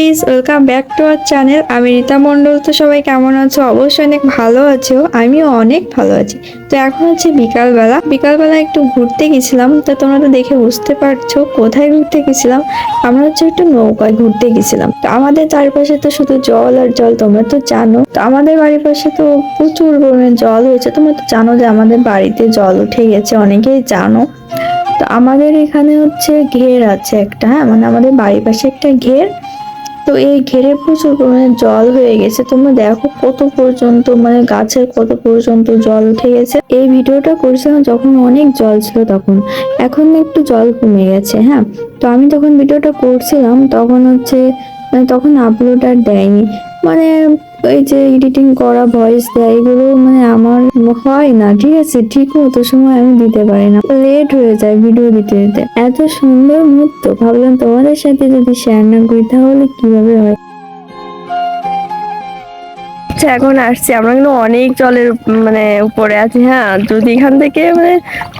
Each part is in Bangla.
Guys, welcome back to our channel. আমি রীতা মণ্ডল। তো সবাই কেমন আছো? অবশ্যই অনেক ভালো আছো, আমিও অনেক ভালো আছি। তো এখন হচ্ছে বিকালবেলা একটু ঘুরতে গেছিলাম। তো তোমরা তো দেখে বুঝতে পারছো কোথায় ঘুরতে গেছিলাম। আমরা হচ্ছে একটু নৌকায় ঘুরতে গেছিলাম। তো আমাদের চারপাশে তো শুধু জল আর জল, তোমরা তো জানো। তো আমাদের বাড়ির পাশে তো প্রচুর পরিমাণে জল হয়েছে। তোমরা তো জানো যে আমাদের বাড়িতে জল উঠে গেছে, অনেকেই জানো। তো আমাদের এখানে হচ্ছে ঘের আছে একটা, হ্যাঁ, মানে আমাদের বাড়ির পাশে একটা ঘের। তো এই ঘেরে প্রচুর পরিমাণে জল হয়ে গেছে। তোমরা দেখো কত পর্যন্ত, মানে গাছের কত পর্যন্ত জল উঠে গেছে। এই ভিডিওটা করছিলাম যখন অনেক জল ছিল তখন, এখন একটু জল কমে গেছে। হ্যাঁ, তো আমি যখন ভিডিওটা করছিলাম তখন হচ্ছে, মানে তখন আপলোড আর দেয়নি। মানে এই যে এডিটিং করা, ভয়েস দেয়, এগুলো মানে আমার হয় না, ঠিক আছে, ঠিক মতো সময় আমি দিতে পারি না, লেট হয়ে যায় ভিডিও দিতে দিতে। এত সুন্দর মুহূর্ত ভাবলাম তোমাদের সাথে যদি শেয়ার না করি তাহলে কিভাবে হয়। এখন আসছি আমরা কিন্তু অনেক জলের মানে উপরে আছি। হ্যাঁ, যদি এখান থেকে মানে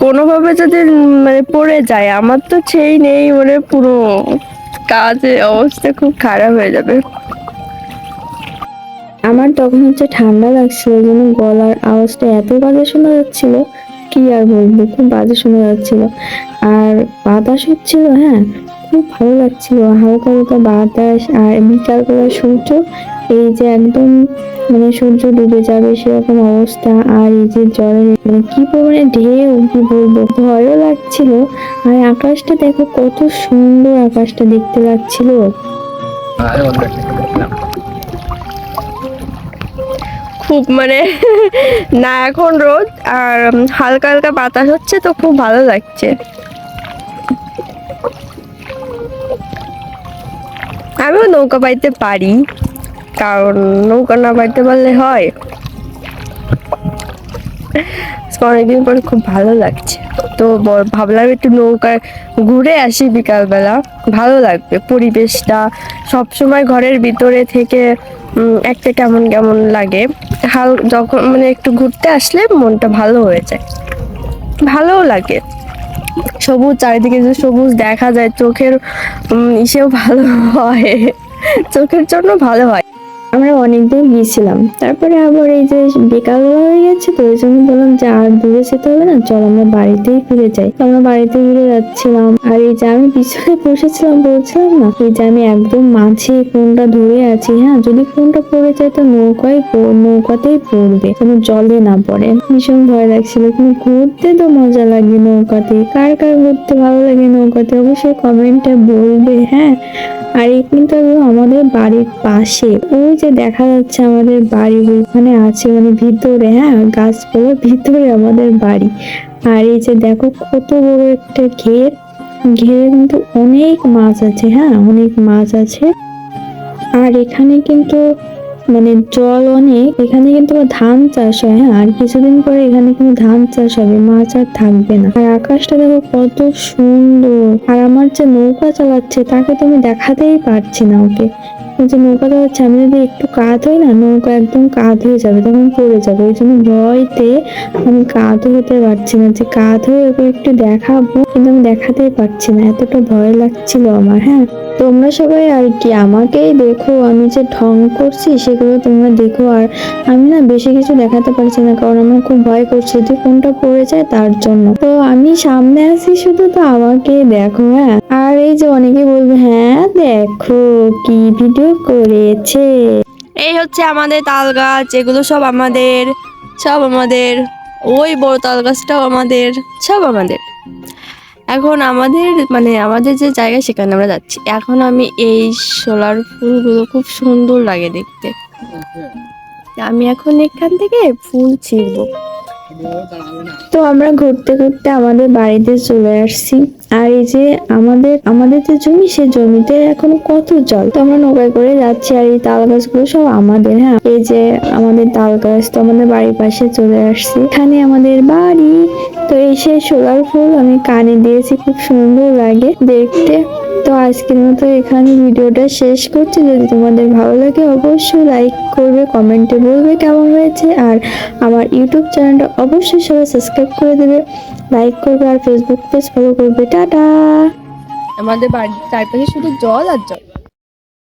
কোনোভাবে যদি মানে পড়ে যায়, আমার তো সেই নেই, মানে পুরো কাজের অবস্থা খুব খারাপ হয়ে যাবে। আমার তখন হচ্ছে ঠান্ডা লাগছিল, যেন গলার আওয়াজটা এত বাজে শোনা যাচ্ছিল, কি আর বলবো, খুব বাজে শোনা যাচ্ছিল। আর বাতাস হচ্ছিল, হ্যাঁ, খুব ভালো লাগছিল, হালকা হালকা বাতাস। আর বিকালবেলা সূর্য, এই যে একদম মানে সূর্য ডুবে যাবে সেরকম অবস্থা। আর এই যে জলের মানে কি পরিমাণে ঢেউ, কি বলবো, ভয়ও লাগছিল। আর আকাশটা দেখো কত সুন্দর, আকাশটা দেখতে লাগছিল। খুব মানে না, এখন রোদ আর হালকা হালকা বাতাস হচ্ছে, তো খুব ভালো লাগছে। আমিও নৌকা বাইতে পারি, কারণ নৌকা না বাইতে পারলে হয়। অনেকদিন পরে খুব ভালো লাগছে। তো ভাবলাম একটু নৌকায় ঘুরে আসি বিকালবেলা, ভালো লাগবে পরিবেশটা। সবসময় ঘরের ভিতরে থেকে একটা কেমন কেমন লাগে। যখন মানে একটু ঘুরতে আসলে মনটা ভালো হয়ে যায়, ভালোও লাগে। সবুজ চারিদিকে যে সবুজ দেখা যায়, চোখের ইসেও ভালো হয়, চোখের জন্য ভালো হয়। আমরা অনেক দূর গিয়েছিলাম, তারপরে আবার এই যে বিকালবেলা হয়ে গেছে, তো ওই জন্য বললাম যে আর দূরে যেতে হবে না, চল আমরা বাড়িতেই ফিরে যাই। তো আমরা বাড়িতে ফিরে যাচ্ছিলাম। আর এই যে আমি পিছনে বসেছিলাম, বলছিলাম না, এই যে আমি একদম মাঝে ফোনটা ধরে আছি। হ্যাঁ, যদি ফোনটা পড়ে যায় তো নৌকাতেই পড়বে, যেন জলে না পড়ে। ভীষণ ভয় লাগছিল, কিন্তু ঘুরতে তো মজা লাগে নৌকাতে। কার কার ঘুরতে ভালো লাগে নৌকাতে অবশ্যই কমেন্টে বলবে। হ্যাঁ, আর এই কিন্তু আমাদের বাড়ির পাশে, ওই যে দেখা যাচ্ছে আমাদের বাড়ি ওইখানে আছে, মানে ভিতরে, হ্যাঁ, গাছপালার ভিতরে আমাদের বাড়ি। আর এই যে দেখো কত বড় একটা ঘের, ঘেরে কিন্তু অনেক মাছ আছে, হ্যাঁ, অনেক মাছ আছে। আর এখানে কিন্তু মানে জল অনেক, এখানে কিন্তু ধান চাষ হয়। হ্যাঁ, আর কিছুদিন পরে এখানে কিন্তু ধান চাষ হবে, মাছ আর থাকবে না। আর আকাশটা দেখো কত সুন্দর। আর আমার যে নৌকা চালাচ্ছে তাকে তো আমি দেখাতেই পারছি না, ওকে যে নৌকা চালাচ্ছে। আমি যদি একটু কাত হই না, নৌকা একদম কাত হয়ে যাবে, তখন পড়ে যাবে। ওই জন্য ভয়তে আমি কাত হতে পারছি না, যে কাত হয়ে ওকে একটু দেখাবো, কিন্তু আমি দেখাতেই পারছি না, এতটা ভয় লাগছিল আমার। হ্যাঁ, তোমরা সবাই আর কি আমাকেই দেখো, আমি যে ঢং করছি সেগুলো তোমরা দেখো। আর আমি না বেশি কিছু দেখাতে পারছি না, কারণ আমার খুব ভয় করছে যে ফোনটা পড়ে যায়, তার জন্য। তো আমি সামনে আছি শুধু, তো আমাকে দেখো। হ্যাঁ, আর এই যে অনেকে বলবে, হ্যাঁ দেখো কি ভিডিও করেছে। এই হচ্ছে আমাদের তাল গাছ, এগুলো সব আমাদের, সব আমাদের। ওই বড় তাল গাছটাও আমাদের, সব আমাদের। এখন আমাদের মানে আমাদের যে জায়গা সেখানে আমরা যাচ্ছি। এখন আমি এই সোলার ফুলগুলো খুব সুন্দর লাগে দেখতে, আমি এখন এখান থেকে ফুল ছিঁড়বো। তো আমরা ঘুরতে ঘুরতে আমাদের বাড়িতে চলে আসছি। আর এই যে আমাদের যে জমি, সে জমিতে এখন কত জল। তো আমরা নৌকায় করে যাচ্ছি। আর এই তাল গাছগুলো সব আমাদের। হ্যাঁ, এই যে আমাদের তাল গাছ, তো আমাদের বাড়ির পাশে চলে আসছি, এখানে আমাদের বাড়ি। তো এই সে সোলার ফুল আমি কানে দিয়েছি, খুব সুন্দর লাগে দেখতে। তো আজকের মতো এখানে ভিডিওটা শেষ করছি। যদি তোমাদের ভালো লাগে অবশ্যই লাইক করবে, কমেন্টে বলবে কেমন হয়েছে। আর আমার ইউটিউব চ্যানেলটা অবশ্যই সবাই সাবস্ক্রাইব করে দেবে, লাইক করবে, আর ফেসবুক পেজ ফলো করবে। টাটা। আমাদের বাড়ির চারপাশে শুধু জল আর জল।